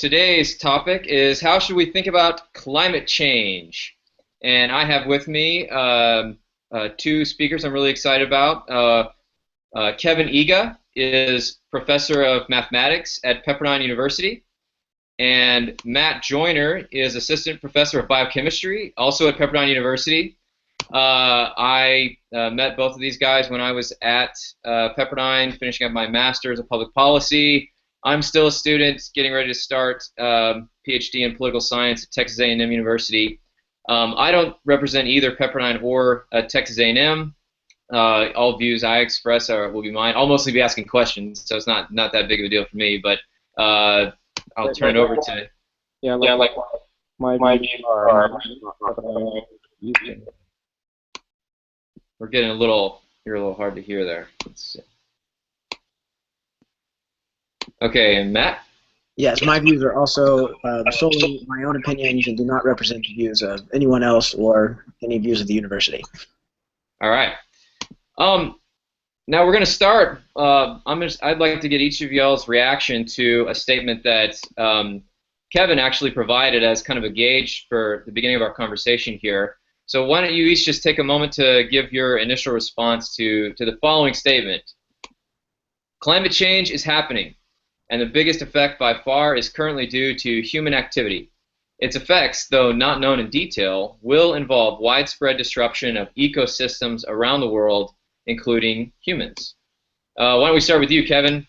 Today's topic is how should we think about climate change? And I have with me two speakers I'm really excited about. Kevin Ega is professor of mathematics at Pepperdine University, and Matt Joyner is assistant professor of biochemistry, also at Pepperdine University. I met both of these guys when I was at Pepperdine, finishing up my master's of public policy. I'm still a student, getting ready to start PhD in political science at Texas A&M University. I don't represent either Pepperdine or Texas A&M. All views I express will be mine. I'll mostly be asking questions, so it's not that big of a deal for me. But I'll turn it over to. Yeah, my views We're getting you're a little hard to hear there. Let's see. Okay, and Matt? Yes, my views are also solely my own opinions and do not represent the views of anyone else or any views of the university. All right. Now we're going to start. I'd like to get each of y'all's reaction to a statement that Kevin actually provided as kind of a gauge for the beginning of our conversation here. So why don't you each just take a moment to give your initial response to the following statement. Climate change is happening, and the biggest effect by far is currently due to human activity. Its effects, though not known in detail, will involve widespread disruption of ecosystems around the world, including humans. Why don't we start with you, Kevin?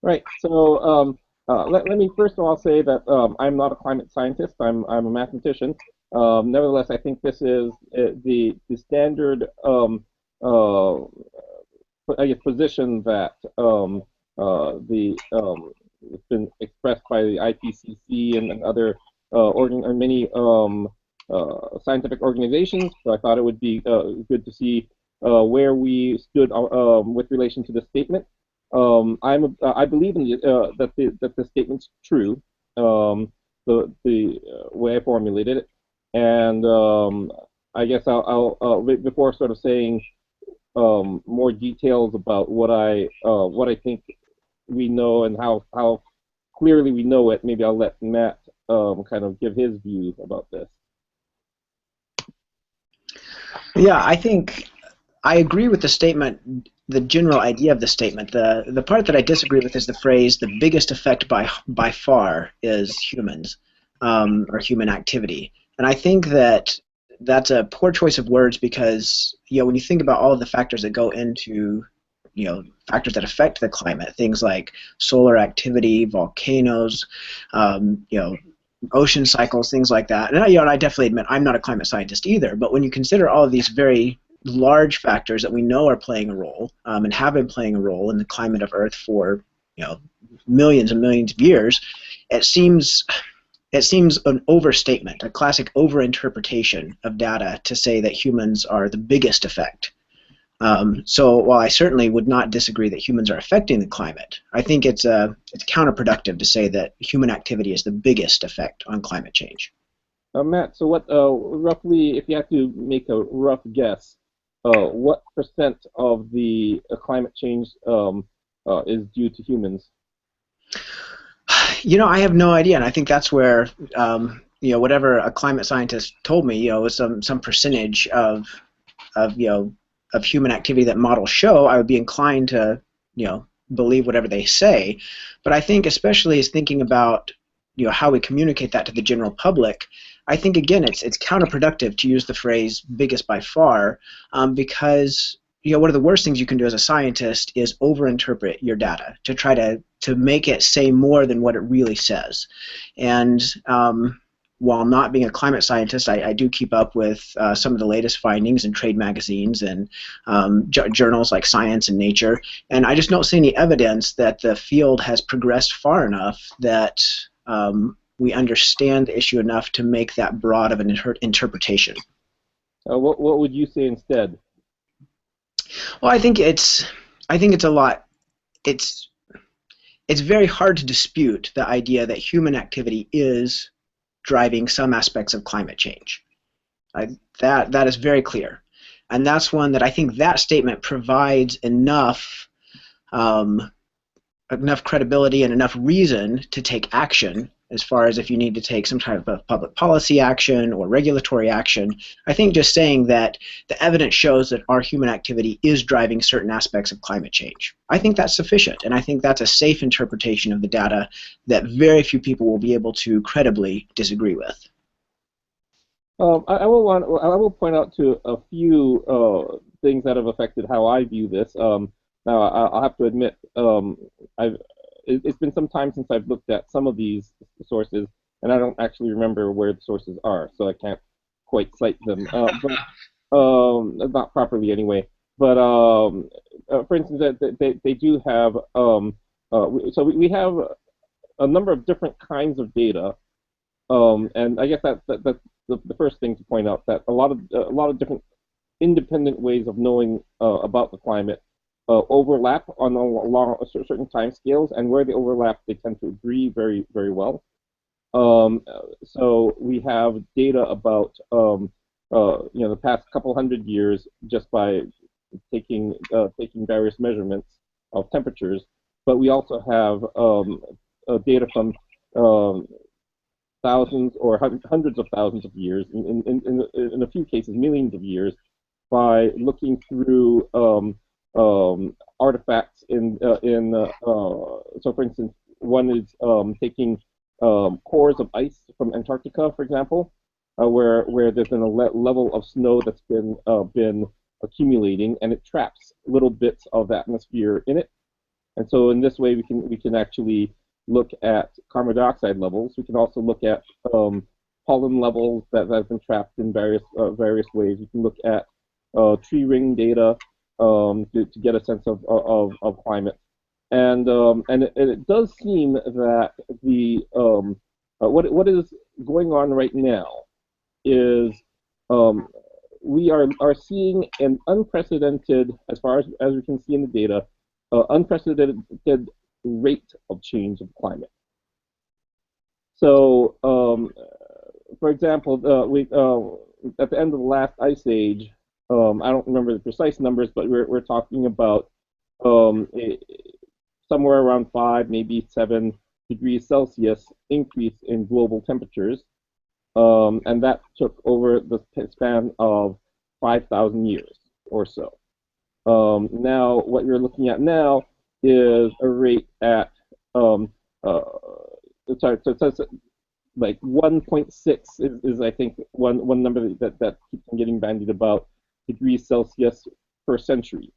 Right. So let me first of all say that I'm not a climate scientist. I'm a mathematician. Nevertheless, I think this is the standard I guess position that it's been expressed by the IPCC and other many scientific organizations. So I thought it would be good to see where we stood with relation to this statement. I believe in that the statement's true. The way I formulated it, and I guess I'll before sort of saying more details about what I think we know and how clearly we know it. Maybe I'll let Matt kind of give his views about this. Yeah, I think I agree with the statement, the general idea of the statement. The part that I disagree with is the phrase, the biggest effect by far is humans, or human activity. And I think that that's a poor choice of words because, when you think about all of the factors that go into, factors that affect the climate, things like solar activity, volcanoes, ocean cycles, things like that. And I definitely admit I'm not a climate scientist either, but when you consider all of these very large factors that we know are playing a role and have been playing a role in the climate of Earth for millions and millions of years, it seems an overstatement, a classic overinterpretation of data to say that humans are the biggest effect. So while I certainly would not disagree that humans are affecting the climate, I think it's counterproductive to say that human activity is the biggest effect on climate change. Matt, so what roughly, if you had to make a rough guess, what percent of the climate change is due to humans? I have no idea, and I think that's where whatever a climate scientist told me, was some percentage of human activity that models show, I would be inclined to believe whatever they say. But I think especially as thinking about how we communicate that to the general public, I think again it's counterproductive to use the phrase biggest by far because one of the worst things you can do as a scientist is overinterpret your data to try to make it say more than what it really says. And while not being a climate scientist, I do keep up with some of the latest findings in trade magazines and journals like Science and Nature, and I just don't see any evidence that the field has progressed far enough that we understand the issue enough to make that broad of an interpretation. What would you say instead? Well, I think it's a lot. It's very hard to dispute the idea that human activity is driving some aspects of climate change. That is very clear, and that's one that I think that statement provides enough enough credibility and enough reason to take action as far as if you need to take some type of public policy action or regulatory action. I think just saying that the evidence shows that our human activity is driving certain aspects of climate change, I think that's sufficient, and I think that's a safe interpretation of the data that very few people will be able to credibly disagree with. I will point out to a few things that have affected how I view this. Now, I'll have to admit, it's been some time since I've looked at some of these sources, and I don't actually remember where the sources are, so I can't quite cite them, not properly anyway. But for instance, they do have, so we have a number of different kinds of data, and I guess that's the first thing to point out, that a lot of different independent ways of knowing about the climate overlap along certain time scales, and where they overlap, they tend to agree very, very well. So we have data about the past couple hundred years just by taking various measurements of temperatures, but we also have data from thousands or hundreds of thousands of years, in a few cases millions of years, by looking through artifacts so for instance, one is taking cores of ice from Antarctica, for example, where there's been a level of snow that's been accumulating, and it traps little bits of atmosphere in it. And so in this way we can actually look at carbon dioxide levels. We can also look at pollen levels that have been trapped in various ways. We can look at tree ring data to get a sense of climate, and it does seem that the what is going on right now is we are seeing an unprecedented, as far as we can see in the data, unprecedented rate of change of climate. So, for example, at the end of the last ice age, I don't remember the precise numbers, but we're talking about somewhere around 5, maybe 7 degrees Celsius increase in global temperatures, and that took over the span of 5,000 years or so. Now, what you're looking at now is a rate at like 1.6 is I think one number that keeps on getting bandied about, degrees Celsius per century.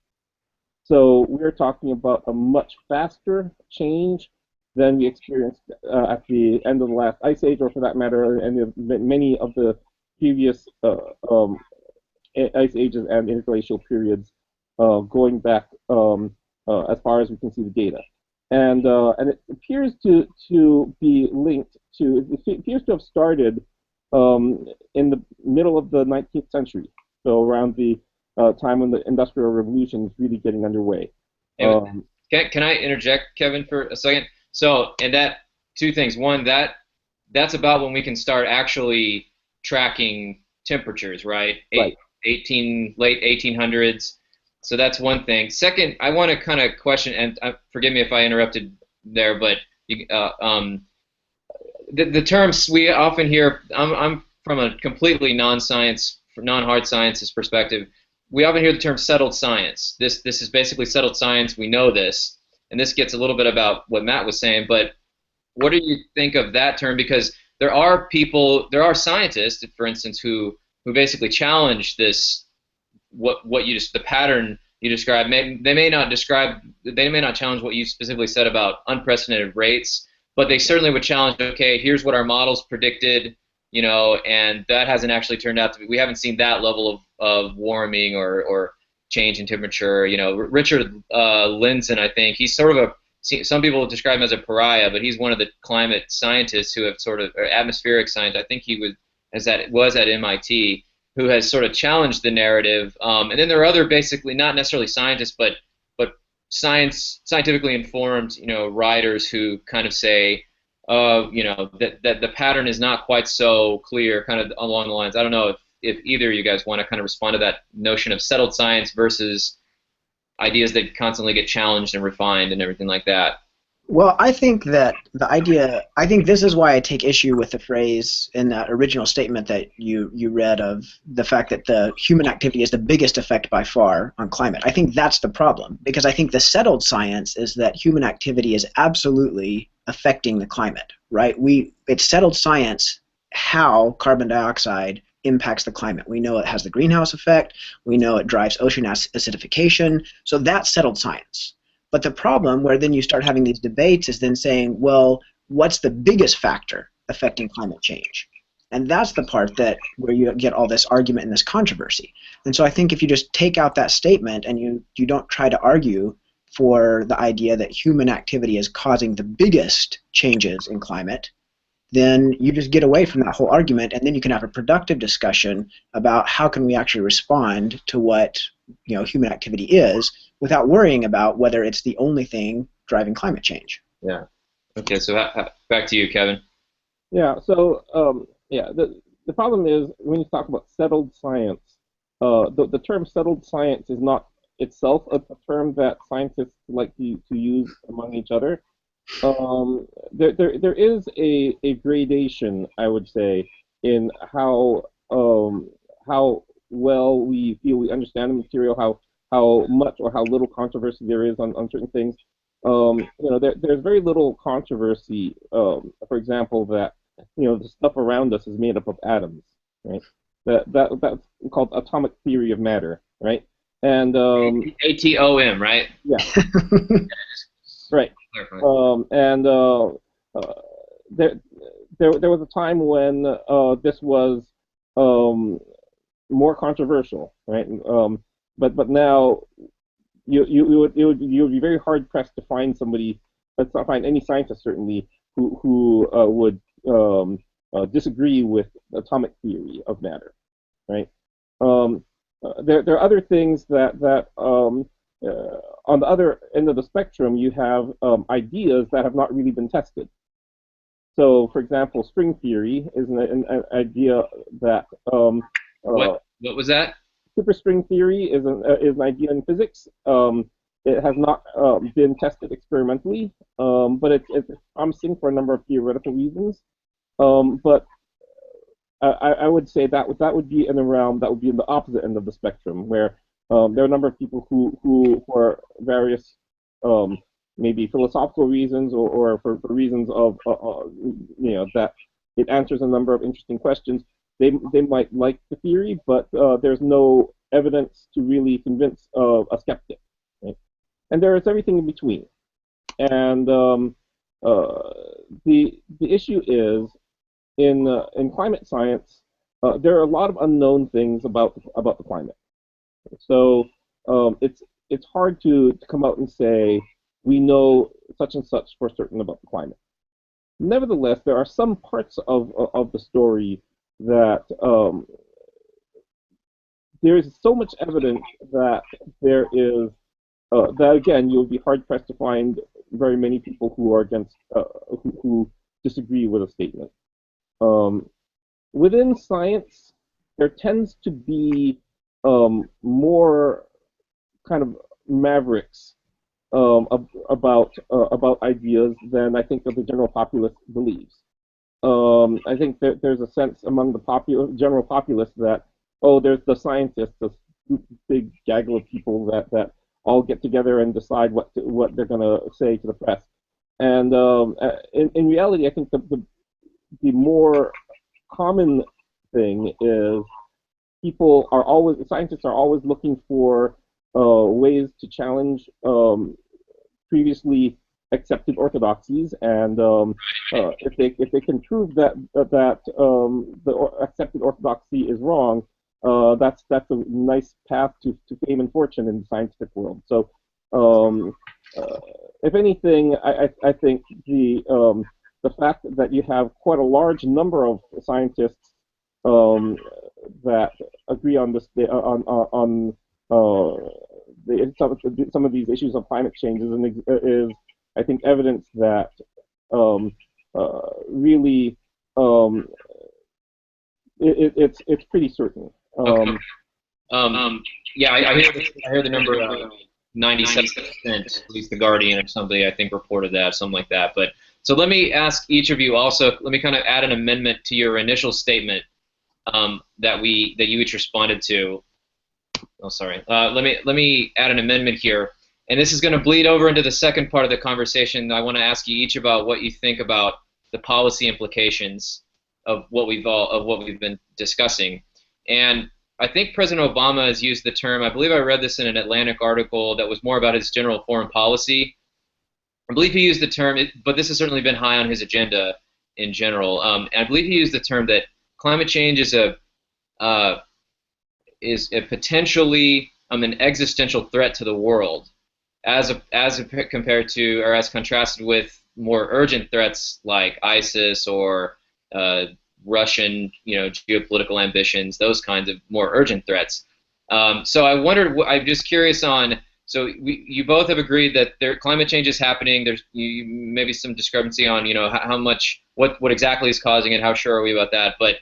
So we're talking about a much faster change than we experienced at the end of the last ice age, or for that matter, many of the previous ice ages and interglacial periods going back as far as we can see the data. And it appears to be linked to, it appears to have started in the middle of the 19th century, so around the time when the Industrial Revolution is really getting underway. Can I interject, Kevin, for a second? So, and that, two things. One, that's about when we can start actually tracking temperatures, right? Right. Late 1800s. So that's one thing. Second, I want to kind of question, and forgive me if I interrupted there, but the terms we often hear, I'm from a completely non-hard sciences perspective. We often hear the term settled science. This is basically settled science. We know this, and this gets a little bit about what Matt was saying. But what do you think of that term? Because there are scientists, for instance, who basically challenge this. What you just, the pattern you described, they may not challenge what you specifically said about unprecedented rates, but they certainly would challenge, okay, here's what our models predicted, and that hasn't actually turned out to be, we haven't seen that level of warming or change in temperature. Richard Lindzen, I think, he's sort of some people describe him as a pariah, but he's one of the climate scientists who have or atmospheric science, I think he was at MIT, who has sort of challenged the narrative, and then there are other basically not necessarily scientists, but scientifically informed, writers who kind of say, that the pattern is not quite so clear, kind of along the lines. I don't know if either of you guys want to kind of respond to that notion of settled science versus ideas that constantly get challenged and refined and everything like that. Well, I think that I think this is why I take issue with the phrase in that original statement that you read of the fact that the human activity is the biggest effect by far on climate. I think that's the problem, because I think the settled science is that human activity is absolutely affecting the climate, right? It's settled science how carbon dioxide impacts the climate. We know it has the greenhouse effect, we know it drives ocean acidification, so that's settled science. But the problem where then you start having these debates is then saying, well, what's the biggest factor affecting climate change? And that's the part that where you get all this argument and this controversy. And so I think if you just take out that statement and you don't try to argue for the idea that human activity is causing the biggest changes in climate, then you just get away from that whole argument, and then you can have a productive discussion about how can we actually respond to what human activity is without worrying about whether it's the only thing driving climate change. Yeah. Okay, so back to you, Kevin. Yeah, so the problem is when you talk about settled science, the term settled science is not itself a term that scientists like to use among each other. There is a gradation, I would say, in how well we feel we understand the material, how much or how little controversy there is on certain things. There's very little controversy. For example, that the stuff around us is made up of atoms, right? That's called atomic theory of matter, right? And ATOM, right? Yeah. Right. There was a time when this was more controversial, right? But now you would be very hard pressed to find somebody, let's not find any scientist certainly who would disagree with atomic theory of matter, right? There are other things that on the other end of the spectrum, you have ideas that have not really been tested. So, for example, string theory is an idea that what was that? Superstring theory is an idea in physics. It has not been tested experimentally, but it's promising for a number of theoretical reasons. But I would say that would be in the realm that would be in the opposite end of the spectrum, where there are a number of people who for various maybe philosophical reasons or for reasons of that it answers a number of interesting questions. They might like the theory, but there's no evidence to really convince a skeptic. Right? And there is everything in between. And the issue is in climate science, there are a lot of unknown things about the climate. So it's hard to come out and say we know such and such for certain about the climate. Nevertheless, there are some parts of the story that there is so much evidence that there is that again you'll be hard pressed to find very many people who are against who disagree with a statement. Within science, there tends to be more kind of mavericks about ideas than I think that the general populace believes. I think that there's a sense among the general populace that there's the scientists, this big gaggle of people that all get together and decide what they're going to say to the press. And in reality, I think the more common thing is scientists are always looking for ways to challenge previously accepted orthodoxies, and if they can prove that the accepted orthodoxy is wrong, that's a nice path to fame and fortune in the scientific world. So, if anything, I think the fact that you have quite a large number of scientists that agree on this some of these issues of climate change is I think evidence that really it's pretty certain. Okay. Yeah, I hear the number 97%, at least the Guardian or somebody I think reported that, something like that. But so let me ask each of you also. Let me kind of add an amendment to your initial statement that you each responded to. Oh, sorry. Let me add an amendment here, and this is going to bleed over into the second part of the conversation. I want to ask you each about what you think about the policy implications of what we've been discussing, and I think President Obama has used the term. I believe I read this in an Atlantic article that was more about his general foreign policy. I believe he used the term, but this has certainly been high on his agenda in general. And I believe he used the term that climate change is a potentially an existential threat to the world, as compared to or as contrasted with more urgent threats like ISIS or Russian, geopolitical ambitions, those kinds of more urgent threats. So I wondered. I'm just curious on. So you both have agreed that climate change is happening. There's maybe some discrepancy on how much, what exactly is causing it. How sure are we about that? But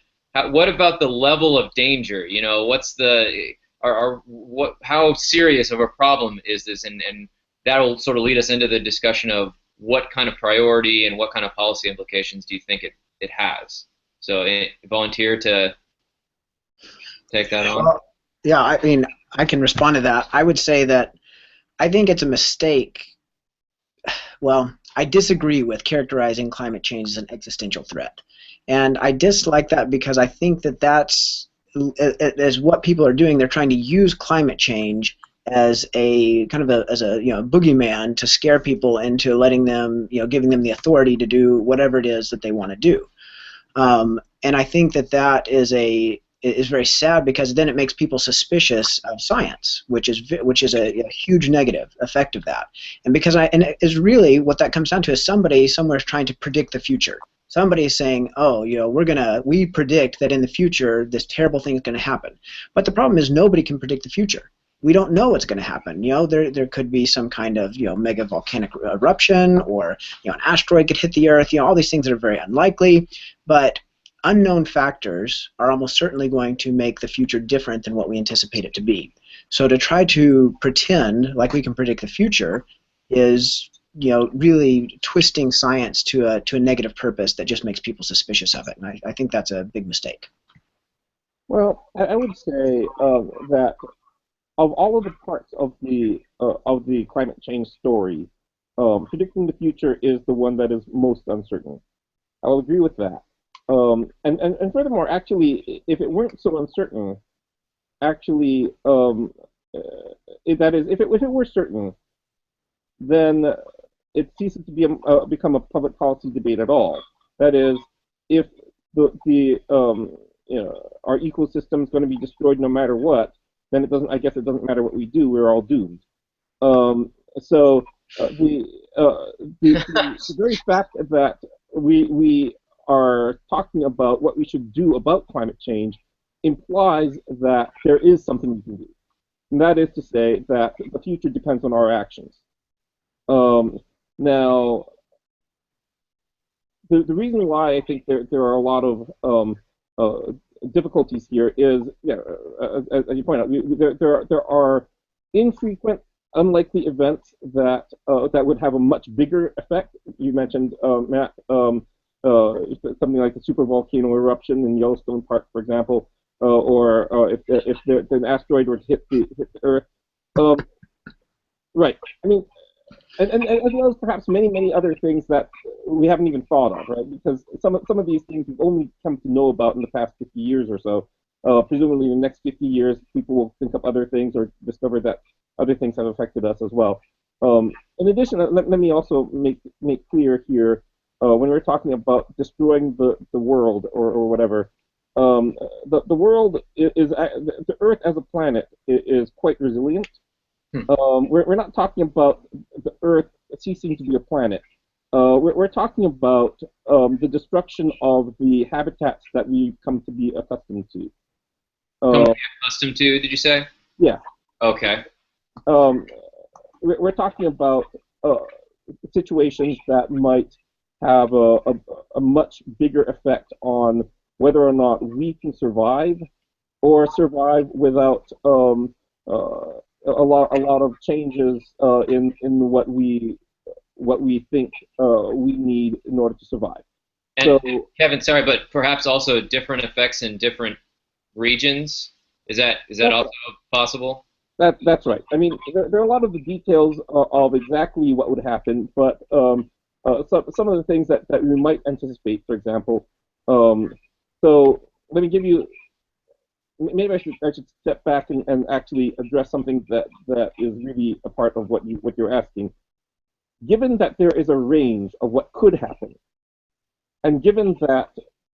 what about the level of danger? What's the how serious of a problem is this? And that will sort of lead us into the discussion of what kind of priority and what kind of policy implications do you think it has? So, volunteer to take that on? Well, yeah, I mean, I can respond to that. I would say that I think it's a mistake. Well, I disagree with characterizing climate change as an existential threat. And I dislike that because I think that that's what people are doing. They're trying to use climate change as a kind of boogeyman to scare people into letting them, giving them the authority to do whatever it is that they want to do. And I think that is very sad because then it makes people suspicious of science, which is a huge negative effect of that. And it is really what that comes down to is somebody somewhere is trying to predict the future. Somebody is saying, oh, we predict that in the future this terrible thing is going to happen. But the problem is nobody can predict the future. We don't know what's going to happen. There could be some kind of mega volcanic eruption, or an asteroid could hit the Earth. All these things that are very unlikely, but unknown factors are almost certainly going to make the future different than what we anticipate it to be. So to try to pretend like we can predict the future is really twisting science to a negative purpose that just makes people suspicious of it, and I think that's a big mistake. Well, I would say that of all of the parts of the climate change story, predicting the future is the one that is most uncertain. I will agree with that. And furthermore, actually, if it weren't so uncertain, actually, that is, if it were certain, then it ceases to become a public policy debate at all. That is, if our ecosystem is going to be destroyed no matter what, then I guess it doesn't matter what we do. We're all doomed. So the very fact that we are talking about what we should do about climate change implies that there is something we can do. And that is to say that the future depends on our actions. Now, the reason why I think there are a lot of difficulties here is, as you point out, there are infrequent, unlikely events that would have a much bigger effect. You mentioned, Matt, something like the supervolcano eruption in Yellowstone Park, for example, or if an asteroid were to hit the Earth. Right. I mean, and as well as perhaps many other things that we haven't even thought of, right? Because some of these things we've only come to know about in the past 50 years or so. Presumably in the next 50 years, people will think up other things or discover that other things have affected us as well. In addition, let me also make clear here, when we're talking about destroying the world or whatever, the world the Earth as a planet is quite resilient. We're not talking about the Earth ceasing to be a planet. We're talking about the destruction of the habitats that we've come to be accustomed to. Accustomed to, did you say? Yeah. Okay. We're talking about situations that might have a much bigger effect on whether or not we can survive, or survive without a lot of changes in what we think we need in order to survive. And So Kevin, sorry, but perhaps also different effects in different regions. Is that also possible? that's right. I mean, there are a lot of the details of exactly what would happen, but some of the things that we might anticipate, for example. So let me give you. Maybe I should step back and actually address something that is really a part of what you're asking. Given that there is a range of what could happen, and given that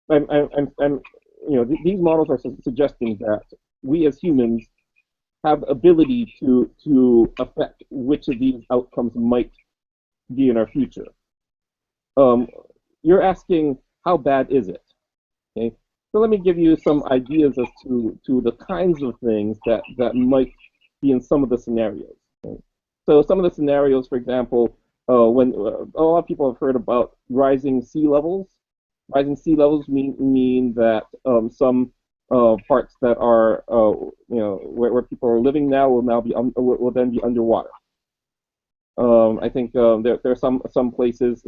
these models are suggesting that we as humans have ability to affect which of these outcomes might be in our future. Um, you're asking how bad is it? Okay, so let me give you some ideas as to the kinds of things that might be in some of the scenarios. Okay? So some of the scenarios, for example, when a lot of people have heard about rising sea levels. Rising sea levels mean that some parts that are where people are living now will then be underwater. I think there are some places,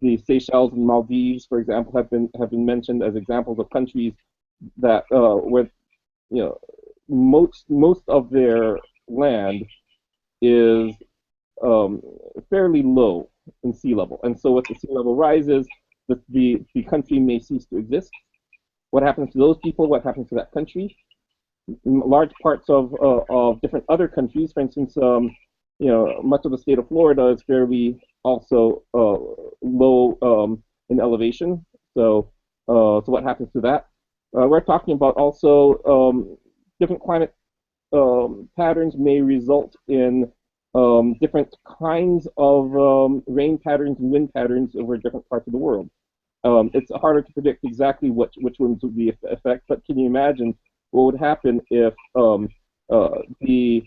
the Seychelles and Maldives, for example, have been mentioned as examples of countries that where most of their land is fairly low in sea level, and so as the sea level rises, the country may cease to exist. What happens to those people? What happens to that country? In large parts of different other countries, for instance, much of the state of Florida is fairly also low in elevation. So what happens to that? We're talking about also different climate patterns may result in different kinds of rain patterns and wind patterns over different parts of the world. It's harder to predict exactly which ones would be effect, but can you imagine what would happen if the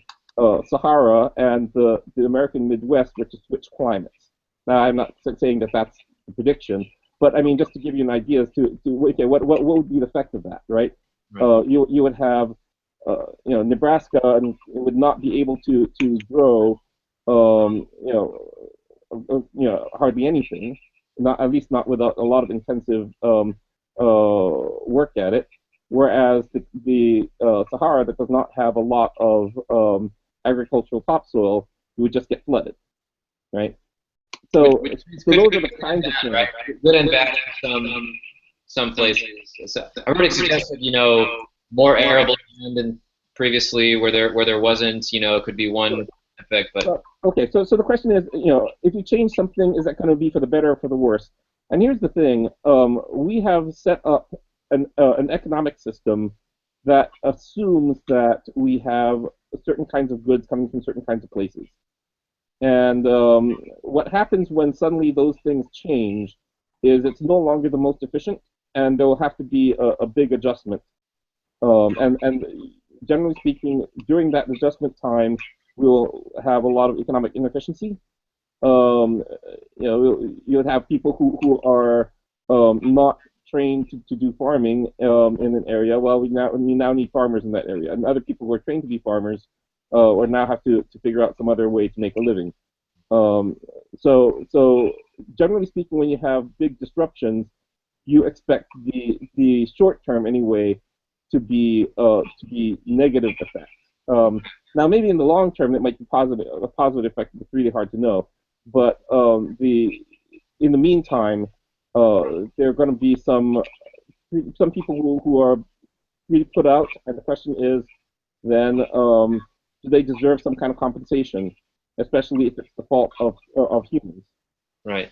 Sahara and the American Midwest were to switch climates? Now, I'm not saying that that's a prediction, but I mean, just to give you an idea as to okay, what would be the effect of that, right? Right. You would have Nebraska and it would not be able to grow hardly anything, not at least not without a lot of intensive work at it. Whereas the Sahara that does not have a lot of agricultural topsoil, you would just get flooded, right? So, Which so could those be are the good and kinds of bad, things. right? Good and bad in some places. So everybody suggested, more arable land than previously, where there wasn't, it could be one effect, but Okay, so the question is, if you change something, is that going to be for the better or for the worse? And here's the thing: we have set up an economic system that assumes that we have certain kinds of goods coming from certain kinds of places. And what happens when suddenly those things change is it's no longer the most efficient, and there will have to be a big adjustment. And generally speaking, during that adjustment time, we will have a lot of economic inefficiency. Um, you would have people who are not trained to do farming in an area. Well, we now need farmers in that area, and other people who are trained to be farmers or now have to figure out some other way to make a living. Um, so generally speaking, when you have big disruptions, you expect the short term anyway to be negative effects. Now, maybe in the long term, it might be a positive effect. It's really hard to know. But in the meantime, there are going to be some people who are really put out, and the question is, then do they deserve some kind of compensation, especially if it's the fault of humans? right.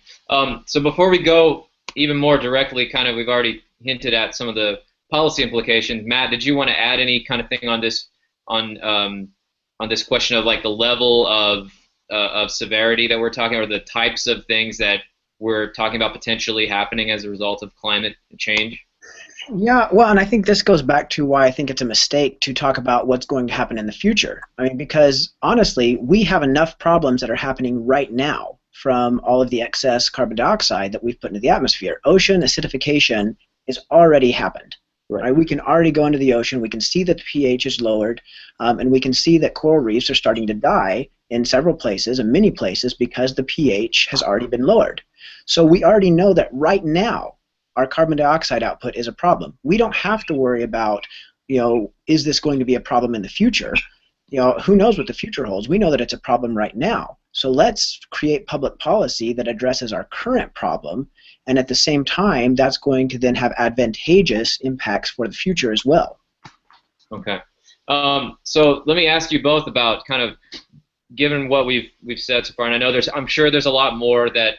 So before we go even more directly, kind of, we've already hinted at some of the policy implications. Matt, did you want to add any kind of thing on this on this question of like the level of severity that we're talking, or the types of things that we're talking about potentially happening as a result of climate change? Yeah, well, and I think this goes back to why I think it's a mistake to talk about what's going to happen in the future. I mean, because honestly, we have enough problems that are happening right now from all of the excess carbon dioxide that we've put into the atmosphere. Ocean acidification has already happened. Right? We can already go into the ocean. We can see that the pH is lowered, and we can see that coral reefs are starting to die in several places and many places because the pH has already been lowered. So we already know that right now our carbon dioxide output is a problem. We don't have to worry about, is this going to be a problem in the future? Who knows what the future holds? We know that it's a problem right now. So let's create public policy that addresses our current problem, and at the same time, that's going to then have advantageous impacts for the future as well. Okay. So let me ask you both about kind of, given what we've said so far, and I know I'm sure there's a lot more that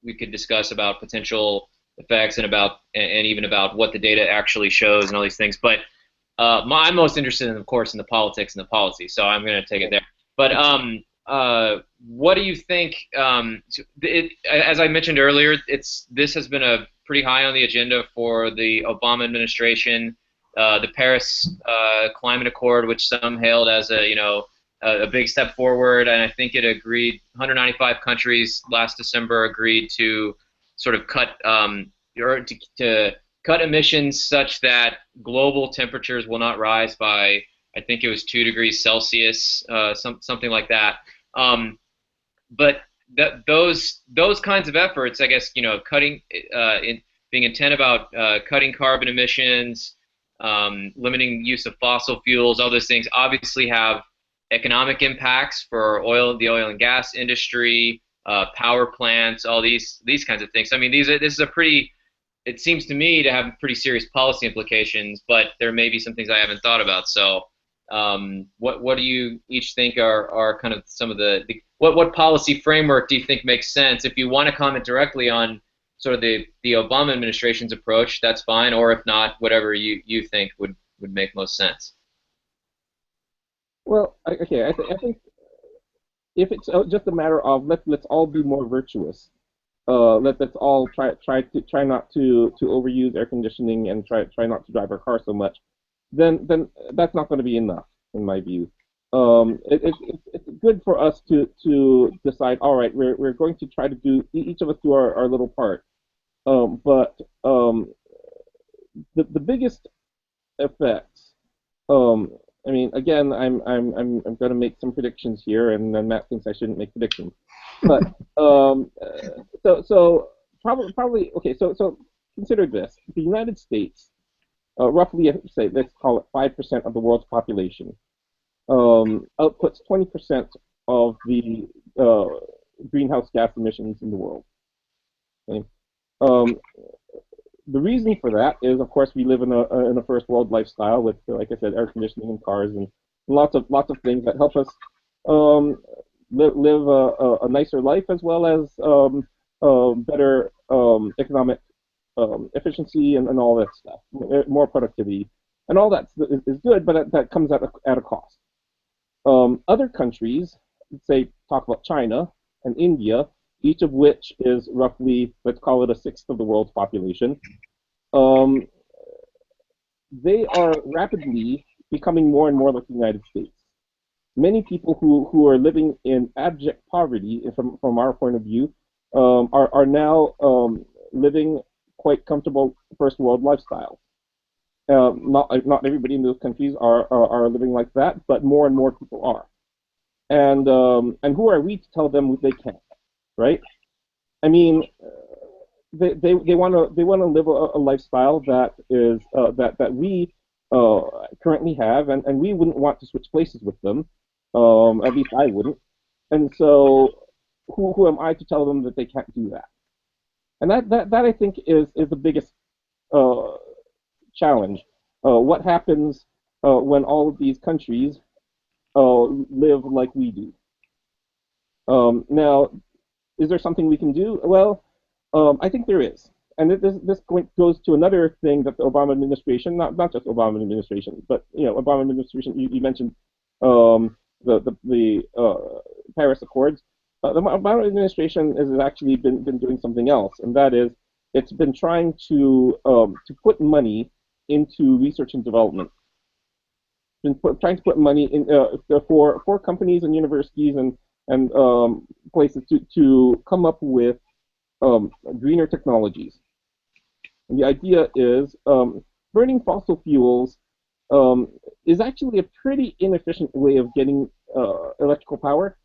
we could discuss about potential effects and even about what the data actually shows and all these things. But I'm most interested in, of course, in the politics and the policy. So I'm going to take it there. But what do you think? As I mentioned earlier, this has been a pretty high on the agenda for the Obama administration. The Paris Climate Accord, which some hailed as a big step forward, and I think it agreed. 195 countries last December agreed to sort of cut or to cut emissions such that global temperatures will not rise by, I think it was 2 degrees Celsius, something like that. But those kinds of efforts, I guess, cutting, being intent about cutting carbon emissions, limiting use of fossil fuels, all those things obviously have economic impacts for the oil and gas industry, power plants, all these kinds of things. I mean, it seems to me to have pretty serious policy implications, but there may be some things I haven't thought about. So what do you each think are kind of some of what policy framework do you think makes sense? If you want to comment directly on sort of the Obama administration's approach, that's fine, or if not, whatever you think would make most sense. Well, okay, I think if it's just a matter of let's all be more virtuous, let's all try not to overuse air conditioning and try not to drive our car so much, then that's not going to be enough in my view. It's good for us to decide. All right, we're going to try to do, each of us do our little part, but the biggest effects. I mean, again, I'm going to make some predictions here, and then Matt thinks I shouldn't make predictions. But so probably okay. So consider this: the United States, roughly, say, let's call it 5% of the world's population, outputs 20% of the greenhouse gas emissions in the world. Okay? The reason for that is, of course, we live in a first world lifestyle with, like I said, air conditioning and cars and lots of things that help us live a nicer life, as well as better economic efficiency and all that stuff, more productivity, and all that is good, but that comes at a cost. Other countries, say, talk about China and India, each of which is roughly, let's call it, 1/6 of the world's population. They are rapidly becoming more and more like the United States. Many people who are living in abject poverty, from our point of view, are now living quite comfortable first world lifestyles. Not everybody in those countries are living like that, but more and more people are. And who are we to tell them they can't? Right? I mean, they want to live a lifestyle that is that we currently have, and we wouldn't want to switch places with them. At least I wouldn't. And so, who am I to tell them that they can't do that? And that I think is the biggest challenge. What happens when all of these countries live like we do? Now, is there something we can do? Well, I think there is. And this goes to another thing that the Obama administration, not just Obama administration, but Obama administration. You mentioned the Paris Accords. The Obama administration has actually been doing something else, and that is it's been trying to put money into research and development. Trying to put money in for companies and universities and places to come up with greener technologies. And the idea is burning fossil fuels is actually a pretty inefficient way of getting electrical power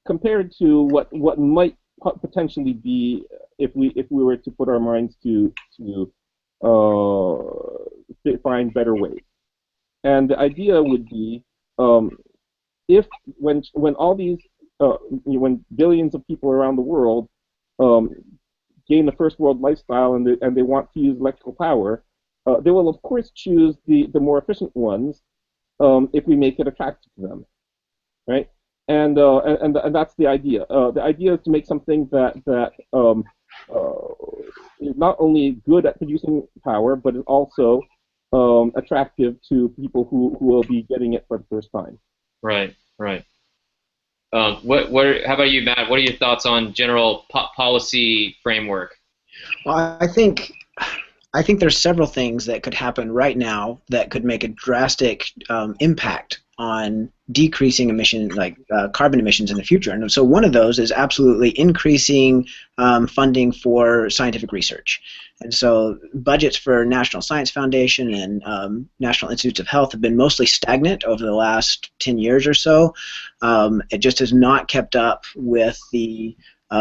compared to what might potentially be if we were to put our minds to find better ways. And the idea would be if when all these when billions of people around the world gain the first world lifestyle and they want to use electrical power, they will of course choose the more efficient ones if we make it attractive to them, right? And that's the idea. The idea is to make something that is not only good at producing power, but is also attractive to people who will be getting it for the first time. Right, right. How about you, Matt? What are your thoughts on general policy framework? Well, I think there's several things that could happen right now that could make a drastic impact on decreasing carbon emissions in the future. And so one of those is absolutely increasing funding for scientific research. And so budgets for National Science Foundation and National Institutes of Health have been mostly stagnant over the last 10 years or so. It just has not kept up with the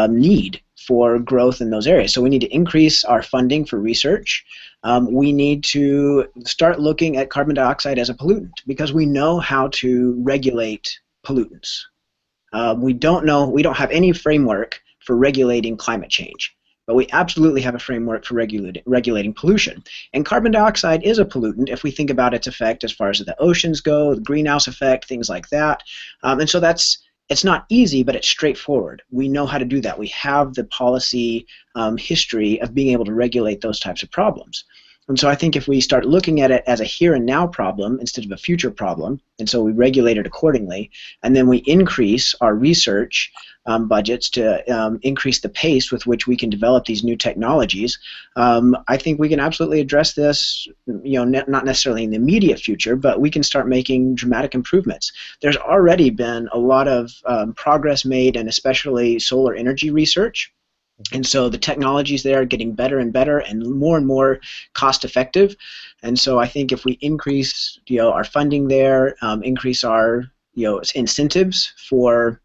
need for growth in those areas. So we need to increase our funding for research. We need to start looking at carbon dioxide as a pollutant because we know how to regulate pollutants. We don't have any framework for regulating climate change, but we absolutely have a framework for regulating pollution. And carbon dioxide is a pollutant if we think about its effect as far as the oceans go, the greenhouse effect, things like that. And so it's not easy, but it's straightforward. We know how to do that. We have the policy history of being able to regulate those types of problems. And so I think if we start looking at it as a here and now problem instead of a future problem, and so we regulate it accordingly, and then we increase our research budgets to increase the pace with which we can develop these new technologies, I think we can absolutely address this, not necessarily in the immediate future, but we can start making dramatic improvements. There's already been a lot of progress made, and especially solar energy research. And so the technologies there are getting better and better and more cost effective. And so I think if we increase our funding there, increase our incentives for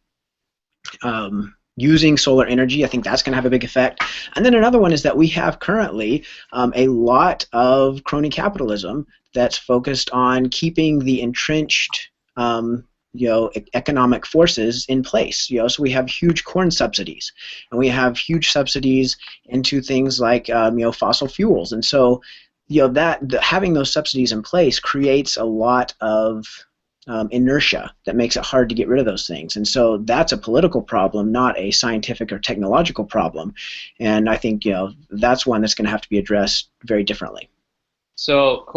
using solar energy, I think that's going to have a big effect. And then another one is that we have currently a lot of crony capitalism that's focused on keeping the entrenched economic forces in place. So we have huge corn subsidies, and we have huge subsidies into things like fossil fuels. And so having those subsidies in place creates a lot of inertia that makes it hard to get rid of those things. And so that's a political problem, not a scientific or technological problem. And I think that's one that's going to have to be addressed very differently. So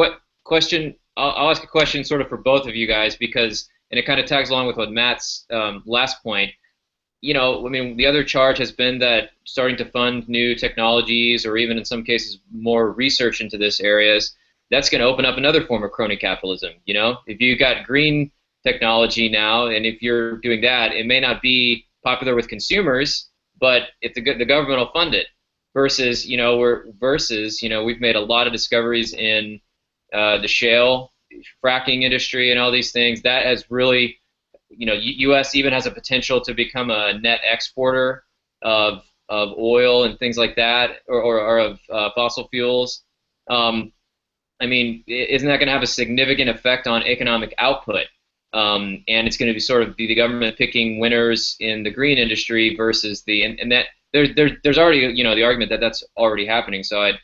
question, I'll ask a question sort of for both of you guys, because and it kind of tags along with what Matt's last point. I mean, the other charge has been that starting to fund new technologies, or even in some cases more research into this areas, that's going to open up another form of crony capitalism. If you've got green technology now, and if you're doing that, it may not be popular with consumers, but if the government will fund it. Versus, we've made a lot of discoveries in the shale fracking industry and all these things. That has really, U.S. even has a potential to become a net exporter of oil and things like that, or of fossil fuels. I mean, isn't that going to have a significant effect on economic output? And it's going to be sort of the government picking winners in the green industry versus and that there's already the argument that that's already happening. So I'd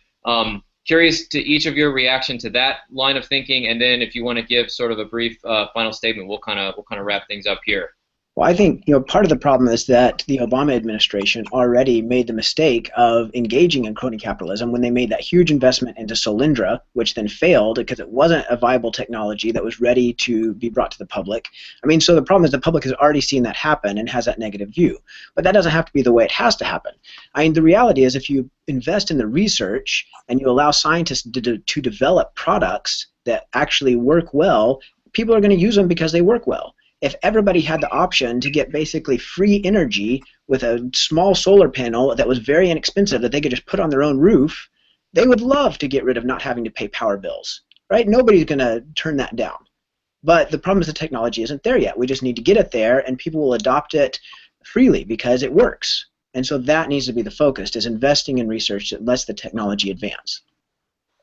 curious to each of your reaction to that line of thinking, and then if you want to give sort of a brief final statement, we'll kind of wrap things up here. Well, I think part of the problem is that the Obama administration already made the mistake of engaging in crony capitalism when they made that huge investment into Solyndra, which then failed because it wasn't a viable technology that was ready to be brought to the public. I mean, so the problem is the public has already seen that happen and has that negative view. But that doesn't have to be the way it has to happen. I mean, the reality is if you invest in the research and you allow scientists to develop products that actually work well, people are going to use them because they work well. If everybody had the option to get basically free energy with a small solar panel that was very inexpensive that they could just put on their own roof, They would love to get rid of not having to pay power bills, right? Nobody's going to turn that down. But the problem is the technology isn't there yet. We just need to get it there, and people will adopt it freely because it works. And so that needs to be the focus, is investing in research that lets the technology advance.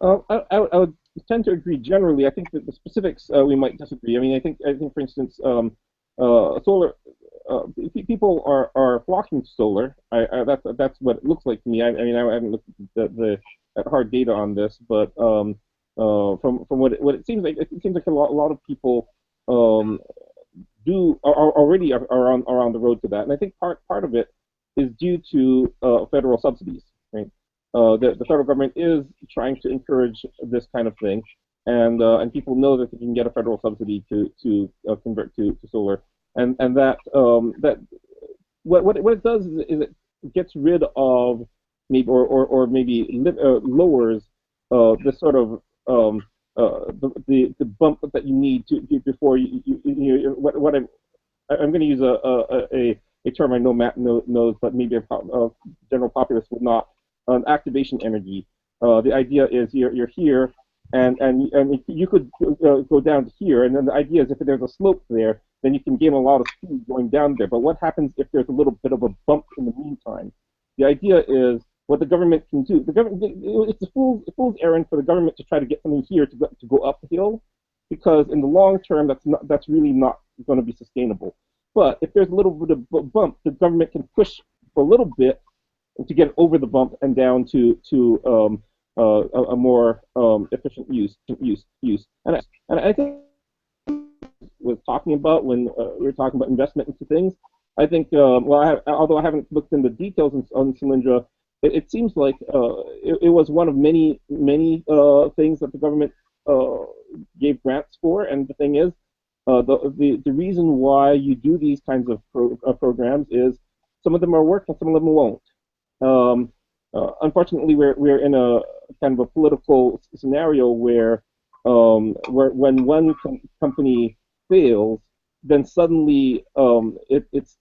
I would tend to agree generally. I think that the specifics we might disagree. I mean, I think for instance, solar. People are flocking to solar. That's what it looks like to me. I mean, I haven't looked at the hard data on this, but from what it seems like, a lot of people are already on the road to that, and I think part of it is due to federal subsidies. Right? The federal government is trying to encourage this kind of thing, and people know that they can get a federal subsidy to convert to solar, and that what it does is it gets rid of maybe or maybe lowers this sort of the bump that you need to before what I'm going to use a term I know Matt knows, but maybe a general populace would not. Activation energy. The idea is you're here, and you could go down to here, and then the idea is if there's a slope there, then you can gain a lot of speed going down there. But what happens if there's a little bit of a bump in the meantime? The idea is what the government can do. The government, it's a fool's errand for the government to try to get something here to go uphill, because in the long term, that's really not going to be sustainable. But if there's a little bit of bump, the government can push for a little bit to get over the bump and down to a more efficient use. And I think was talking about when we were talking about investment into things. I think although I haven't looked into the details on Solyndra, it seems like it was one of many things that the government gave grants for. And the thing is, the reason why you do these kinds of programs is some of them are work and some of them won't. Unfortunately, we're in a kind of a political scenario where when one company fails, then suddenly it's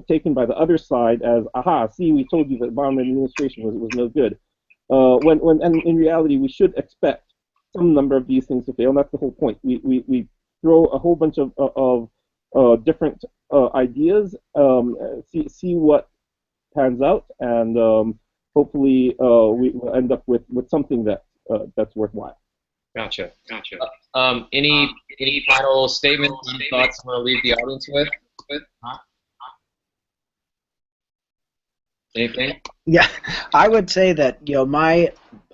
taken by the other side as, aha, see, we told you that Obama administration was no good. And in reality, we should expect some number of these things to fail, and that's the whole point. We throw a whole bunch of different ideas, see what pans out, and hopefully we will end up with something that's worthwhile. Gotcha. Any final statements and thoughts you want to leave the audience with? Anything? Yeah, I would say that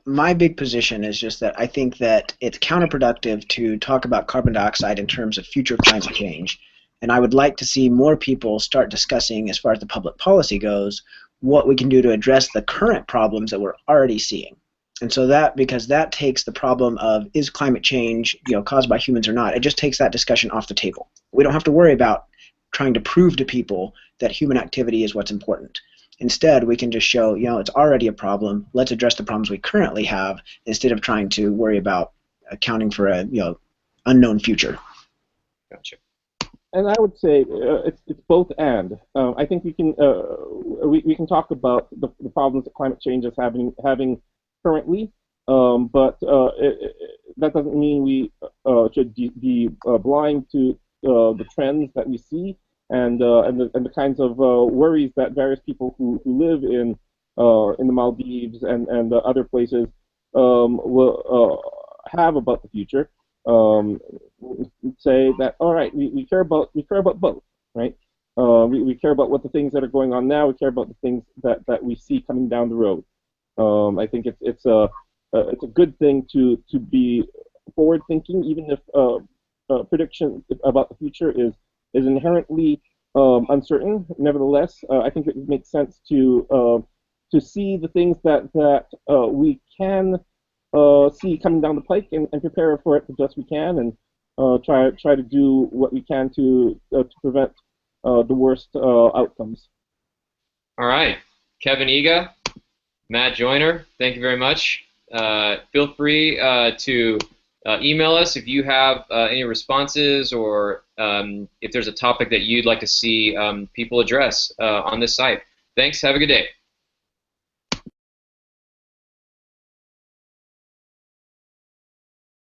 my big position is just that I think that it's counterproductive to talk about carbon dioxide in terms of future climate change. And I would like to see more people start discussing, as far as the public policy goes, what we can do to address the current problems that we're already seeing. And so because that takes the problem of, is climate change caused by humans or not, it just takes that discussion off the table. We don't have to worry about trying to prove to people that human activity is what's important. Instead, we can just show, it's already a problem. Let's address the problems we currently have instead of trying to worry about accounting for a unknown future. Gotcha. And I would say it's both and. I think we can talk about the problems that climate change is having currently, but that doesn't mean we should be blind to the trends that we see and the kinds of worries that various people who live in the Maldives and other places will have about the future. Say that, all right, we care about both, right? We care about what the things that are going on now. We care about the things that we see coming down the road. I think it's a good thing to be forward thinking, even if prediction about the future is inherently uncertain. Nevertheless, I think it makes sense to see the things that we can see coming down the pike and prepare for it the best we can, and try to do what we can to prevent the worst outcomes. All right, Kevin Ega, Matt Joyner, thank you very much. Feel free to email us if you have any responses, or if there's a topic that you'd like to see people address on this site. Thanks. Have a good day.